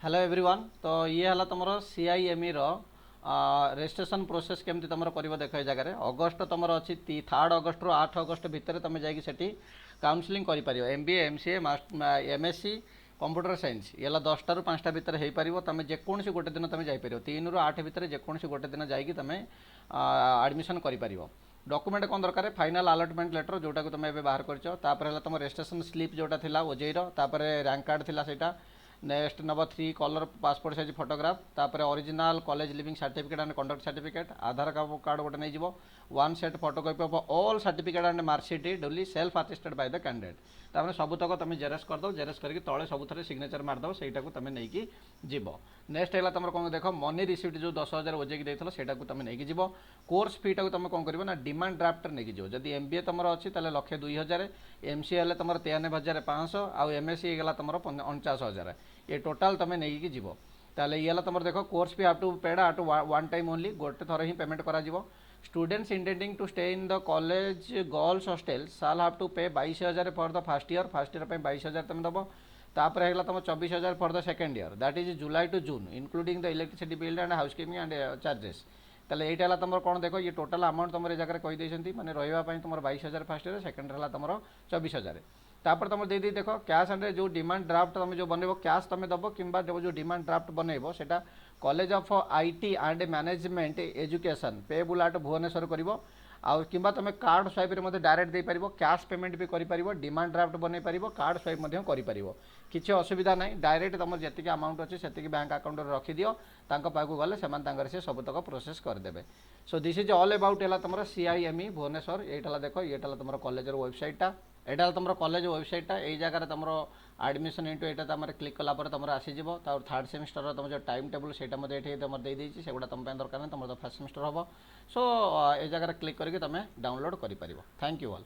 Hello everyone. तो ये है तुम सीआईएमई रजिस्ट्रेशन प्रोसेस केमती तुम कर देख ये जगह अगस्ट तुम अच्छी 3 अगस्ट रु 8 अगस्ट भितर तुम जाकि काउनसिलिंग कर MBA MCA MSc computer science ये 10टा ରୁ 5ଟା भितर हो पार तुम जेकोसी गोटे दिन तुम जापर 3 ରୁ 8 भितर जेकोसी गोटे दिन जाकि तुम आडमिशन कर डॉक्यूमेंट कौन दरकार फाइनल अलॉटमेंट लेटर जोटा को तुम ए बाहर कर तुम रजिस्ट्रेशन स्लिप जोटा था ओजेईर रैंक कार्ड थिला सेटा next number 3 colour passport size photograph तापर original college leaving certificate and conduct certificate Aadhaar card गोटे नहीं जीवो one set photocopy of all certificate and marksheet duly self attested by the candidate तापर सबुतक तुम जेरेस करदो जेरेस करके तले सबुथरे सिग्नेचर मारदो सेटा को तुम नहीं जीव नेक्स्ट है तुम कौन देख मनी रिसीप्ट जो 10,000 ओजेक देथलो सेटा को तुम नहीं जीव कोर्स फीटा को तुम कौन कर ना डिमांड ड्राफ्ट नहीं जीव जदि MBA तुम अच्छी 1,02,000 MCA हेल्ले तुम 93,500 आउ MSc गला तुम 49,000 ये टोटाल तुम नहीं जीव ताले ये तुम देख course fee have to paid at one time only together ही पेमेंट करा students intending to stay in the college girls hostel साल हाव टू पे 22,000 फॉर द फर्स्ट ईयर 22,000 तुम दब तापर है तुम 24,000 for the second year that is July to June including the electricity bill and housekeeping and charges ताले ये तुम कौन देख ये टोटाल अमाउंट तुम जगह कहीदे मैंने रही तुम 22,000 फर्स्ट ईयर सेकेंड है तुम 24,000 तापर तुम दे देख कैश एंड जो डिमांड ड्राफ्ट तुम जो बनइब कैश तुम दब कि जो डिमांड ड्राफ्ट बनइब से college of IT and management education payable at Bhubaneswar कर कि तुम कार्ड स्वाइप डायरेक्ट दे पार कैश पेमेंट भी कर डिमांड ड्राफ्ट बनई पार कार्ड स्वाइप कर किसी असुविधा ना डायरेक्ट तुम जी अमाउंट अच्छे से बैंक अकाउंट रखिदि पाक गले से सबुतक प्रोसेस करदे so this is all about है तुम CIME भुवनेश्वर ये देख ये तुम कॉलेज वेबसाइटा यहाँ तुम कॉलेज वेबसाइटा यही जगह तुम एडमिशन इंटू ये तुम क्लिक कलापर तुम आसीज थर्ड सेमिस्टर तुम जो टाइम टेबल से तुम देदेगी से तुम दरकार तुम फर्स्ट सेमिस्टर हम सो ये जगह क्लिक करके तुम डाउनलोड कर थैंक यू ऑल।